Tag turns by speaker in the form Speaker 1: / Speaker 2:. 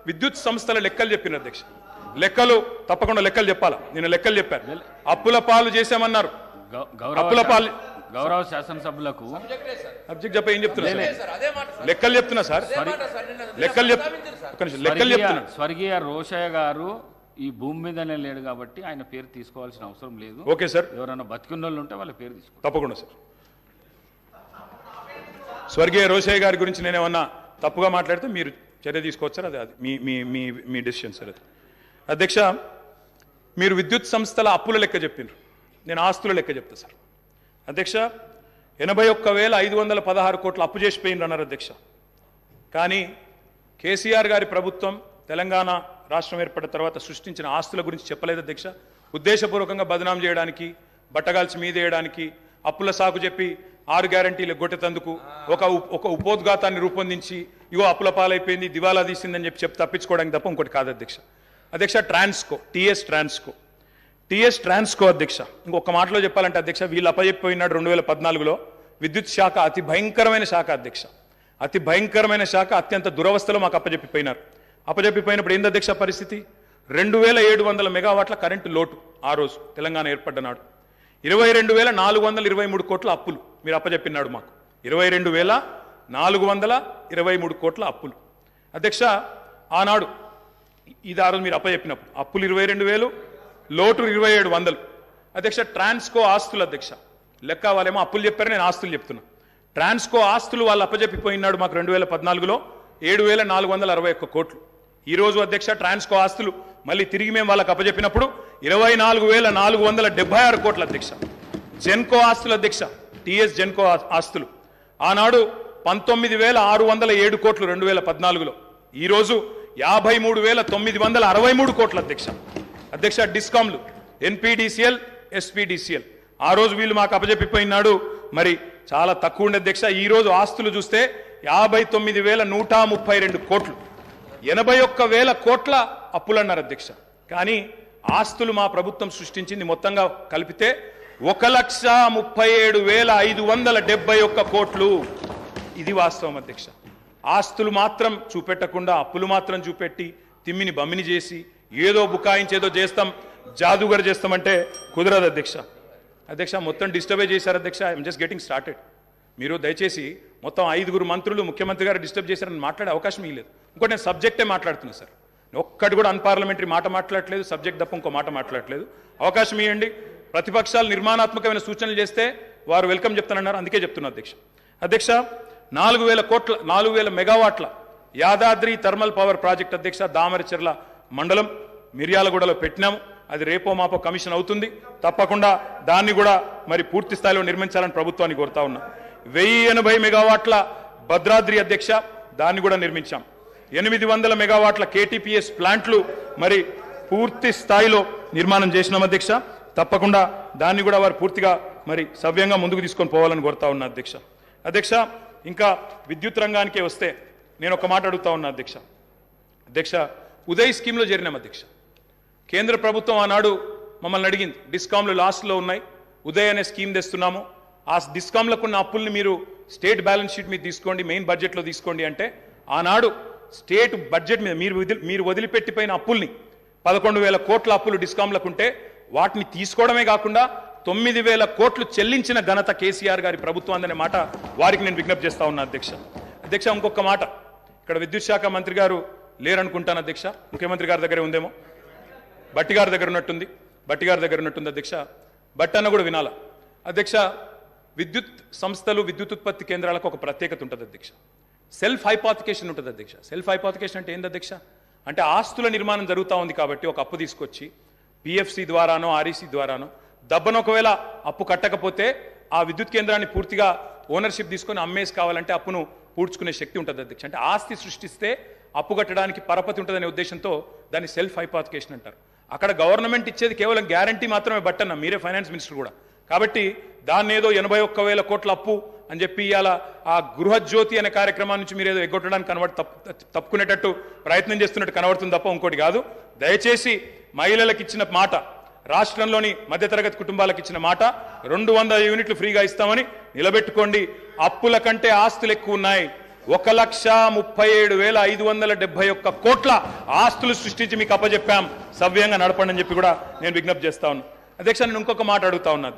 Speaker 1: విద్యుత్ సంస్థల లెక్కలు చెప్పిన అధ్యక్ష. లెక్కలు తప్పకుండా లెక్కలు చెప్పాలా, నేను లెక్కలు చెప్పాను. అప్పుల పాలు చేశామన్నారు. అప్పుల పాలు
Speaker 2: గౌరవ శాసనసభ్యులకు
Speaker 1: సబ్జెక్ట్ చెప్ప ఏం చెప్తున్నా లెక్కలు చెప్తున్నా సార్, లెక్కలు చెప్తున్నా.
Speaker 2: స్వర్గీయ రోషయ్య గారు ఈ భూమి మీదనే లేడు కాబట్టి ఆయన పేరు తీసుకోవాల్సిన అవసరం లేదు.
Speaker 1: ఓకే సార్,
Speaker 2: ఎవరైనా బతికున్న వాళ్ళు ఉంటే వాళ్ళ పేరు తీసుకో.
Speaker 1: తప్పకుండా సార్. స్వర్గీయ రోషయ్య గారి గురించి నేను ఏమన్నా తప్పుగా మాట్లాడితే మీరు చర్య తీసుకోవచ్చు సార్. అది మీ మీ మీ మీ డెసిషన్ సార్. అది అధ్యక్ష, మీరు విద్యుత్ సంస్థల అప్పుల లెక్క చెప్పిండ్రు, నేను ఆస్తుల లెక్క చెప్తా సార్. అధ్యక్ష, 81,516 కోట్ల అప్పు చేసిపోయిండ్రు అన్నారు అధ్యక్ష. కానీ కేసీఆర్ గారి ప్రభుత్వం తెలంగాణ రాష్ట్రం ఏర్పడిన తర్వాత సృష్టించిన ఆస్తుల గురించి చెప్పలేదు అధ్యక్ష. ఉద్దేశపూర్వకంగా బదనాం చేయడానికి, బట్టగాల్చి మీదేయడానికి, అప్పుల సాకు చెప్పి 6 గ్యారంటీలు గొట్టెతందుకు ఒక ఉపోద్ఘాతాన్ని రూపొందించి ఇగో అప్పుల పాలైపోయింది, దివాలా తీసిందని చెప్పి తప్పించుకోవడానికి తప్ప ఇంకోటి కాదు అధ్యక్ష. అధ్యక్ష, ట్రాన్స్కో, టీఎస్ ట్రాన్స్కో అధ్యక్ష, ఇంకొక మాటలో చెప్పాలంటే అధ్యక్ష, వీళ్ళు అప్పచెప్పిపోయినాడు 2014లో. విద్యుత్ శాఖ అతి భయంకరమైన శాఖ అధ్యక్ష, అతి భయంకరమైన శాఖ. అత్యంత దురవస్థలో మాకు అప్పచెప్పిపోయినారు. అప్పచెప్పిపోయినప్పుడు ఏంది అధ్యక్ష పరిస్థితి? 2,700 మెగావాట్ల కరెంటు లోటు ఆ రోజు తెలంగాణ ఏర్పడ్డ నాడు. 22,423 కోట్ల అప్పులు మీరు అప్పచెప్పినాడు మాకు. 22,423 కోట్ల అప్పులు అధ్యక్ష. ఆనాడు ఇది ఆ రోజు మీరు అప్పచెప్పినప్పుడు అప్పులు 22,000, లోటు 2,700 అధ్యక్ష. ట్రాన్స్కో ఆస్తులు అధ్యక్ష, లెక్క వాళ్ళేమో అప్పులు చెప్పారు, నేను ఆస్తులు చెప్తున్నా. ట్రాన్స్కో ఆస్తులు వాళ్ళు అప్పచెప్పిపోయినాడు మాకు 2014లో 7,461 కోట్లు. ఈరోజు అధ్యక్ష ట్రాన్స్కో ఆస్తులు మళ్ళీ తిరిగి మేము వాళ్ళకి అప్పచెప్పినప్పుడు 24,476 కోట్ల అధ్యక్ష. జెన్కో ఆస్తులు అధ్యక్ష, టీఎస్ జెన్కో ఆస్తులు ఆనాడు 19,607 కోట్లు 2014లో, ఈరోజు 53,963 కోట్ల అధ్యక్ష. అధ్యక్ష, డిస్కామ్లు ఎన్పీడీసీఎల్, ఎస్పీడీసీఎల్ ఆ రోజు వీళ్ళు మాకు అప్పచెప్పిపోయినాడు మరి చాలా తక్కువ ఉండే అధ్యక్ష. ఈరోజు ఆస్తులు చూస్తే 59,132 కోట్లు, 81,000 కోట్ల అప్పులు అన్నారు అధ్యక్ష. కానీ ఆస్తులు మా ప్రభుత్వం సృష్టించింది మొత్తంగా కలిపితే 1,37,571 కోట్లు. ఇది వాస్తవం అధ్యక్ష. ఆస్తులు మాత్రం చూపెట్టకుండా అప్పులు మాత్రం చూపెట్టి తిమ్మిని బమ్మిని చేసి ఏదో బుకాయించేదో చేస్తాం, జాదుగర్ చేస్తామంటే కుదరదు అధ్యక్ష. అధ్యక్ష, మొత్తం డిస్టర్బే చేశారు అధ్యక్ష. I'm just getting started. మీరు దయచేసి మొత్తం 5 మంత్రులు ముఖ్యమంత్రి గారు డిస్టర్బ్ చేశారని మాట్లాడే అవకాశం ఇవ్వలేదు. ఇంకోటి నేను సబ్జెక్టే మాట్లాడుతున్నా సార్, ఒక్కటి కూడా అన్పార్లమెంటరీ మాట మాట్లాడలేదు, సబ్జెక్ట్ తప్ప ఇంకో మాట మాట్లాడలేదు. అవకాశం ఇవ్వండి. ప్రతిపక్షాలు నిర్మాణాత్మకమైన సూచనలు చేస్తే వారు వెల్కమ్ చెప్తానన్నారు, అందుకే చెప్తున్నా అధ్యక్ష. అధ్యక్ష, 4,000 మెగావాట్ల యాదాద్రి థర్మల్ పవర్ ప్రాజెక్ట్ అధ్యక్ష, దామరచెర్ల మండలం మిర్యాలగూడలో పెట్టినాము. అది రేపో మాపో కమిషన్ అవుతుంది. తప్పకుండా దాన్ని కూడా మరి పూర్తి స్థాయిలో నిర్మించాలని ప్రభుత్వాన్ని కోరుతా ఉన్నా. 1,080 మెగావాట్ల భద్రాద్రి అధ్యక్ష, దాన్ని కూడా నిర్మించాం. 800 మెగావాట్ల కేటీపీఎస్ ప్లాంట్లు మరి పూర్తి స్థాయిలో నిర్మాణం చేసినాం అధ్యక్ష. తప్పకుండా దాన్ని కూడా వారు పూర్తిగా మరి సవ్యంగా ముందుకు తీసుకొని పోవాలని కోరుతా ఉన్నా అధ్యక్ష. అధ్యక్ష, ఇంకా విద్యుత్ రంగానికే వస్తే నేను ఒక మాట అడుగుతా ఉన్నా అధ్యక్ష. అధ్యక్ష, ఉదయ్ స్కీమ్లో చేరినాం అధ్యక్ష. కేంద్ర ప్రభుత్వం ఆనాడు మమ్మల్ని అడిగింది, డిస్కామ్లు లాస్ట్లో ఉన్నాయి, ఉదయ్ అనే స్కీమ్ తెస్తున్నాము, ఆ డిస్కామ్లకు ఉన్న అప్పుల్ని మీరు స్టేట్ బ్యాలెన్స్ షీట్ మీద తీసుకోండి, మెయిన్ బడ్జెట్లో తీసుకోండి అంటే ఆనాడు స్టేట్ బడ్జెట్ మీద మీరు వదిలిపెట్టిపోయిన అప్పుల్ని 11,000 కోట్ల అప్పులు డిస్కామ్లకు ఉంటే వాటిని తీసుకోవడమే కాకుండా 9,000 కోట్లు చెల్లించిన ఘనత కేసీఆర్ గారి ప్రభుత్వం అనే మాట వారికి నేను విజ్ఞప్తి చేస్తా ఉన్నా అధ్యక్ష. అధ్యక్ష, ఇంకొక మాట, ఇక్కడ విద్యుత్ శాఖ మంత్రి గారు లేరనుకుంటాను అధ్యక్ష, ముఖ్యమంత్రి గారి దగ్గరే ఉందేమో, బట్టి గారి దగ్గర ఉన్నట్టుంది అధ్యక్ష. బట్టి అన్న కూడా వినాలా అధ్యక్ష. విద్యుత్ సంస్థలు, విద్యుత్ ఉత్పత్తి కేంద్రాలకు ఒక ప్రత్యేకత ఉంటుంది అధ్యక్ష. సెల్ఫ్ హైపాతికేషన్ ఉంటుంది అధ్యక్ష. సెల్ఫ్ హైపాతికేషన్ అంటే ఏంది అధ్యక్ష? అంటే ఆస్తుల నిర్మాణం జరుగుతూ ఉంది కాబట్టి ఒక అప్పు తీసుకొచ్చి పిఎఫ్సి ద్వారానో ఆర్ఈసీ ద్వారానో దబ్బను ఒకవేళ అప్పు కట్టకపోతే ఆ విద్యుత్ కేంద్రాన్ని పూర్తిగా ఓనర్షిప్ తీసుకొని అమ్మేసి కావాలంటే అప్పును పూడ్చుకునే శక్తి ఉంటుంది అధ్యక్ష. అంటే ఆస్తి సృష్టిస్తే అప్పు కట్టడానికి పరపతి ఉంటుందనే ఉద్దేశంతో దాన్ని సెల్ఫ్ హైపాతికేషన్ అంటారు. అక్కడ గవర్నమెంట్ ఇచ్చేది కేవలం గ్యారంటీ మాత్రమే బట్టన్న, మీరే ఫైనాన్స్ మినిస్టర్ కూడా. కాబట్టి దాన్ని ఏదో 81,000 కోట్ల అప్పు అని చెప్పి ఇవాళ ఆ గృహజ్యోతి అనే కార్యక్రమం నుంచి మీరు ఏదో ఎగ్గొట్టడానికి తప్పుకునేటట్టు ప్రయత్నం చేస్తున్నట్టు కనబడుతుంది తప్ప ఇంకోటి కాదు. దయచేసి మహిళలకు ఇచ్చిన మాట, రాష్ట్రంలోని మధ్యతరగతి కుటుంబాలకు ఇచ్చిన మాట 200 యూనిట్లు ఫ్రీగా ఇస్తామని నిలబెట్టుకోండి. అప్పుల కంటే ఆస్తులు ఎక్కువ ఉన్నాయి, 1,37,571 కోట్ల ఆస్తులు సృష్టించి మీకు అప్పచెప్పాం, సవ్యంగా నడపండి అని చెప్పి కూడా నేను విజ్ఞప్తి చేస్తా ఉన్నాను. అధ్యక్ష, నేను ఇంకొక మాట అడుగుతా ఉన్నాను.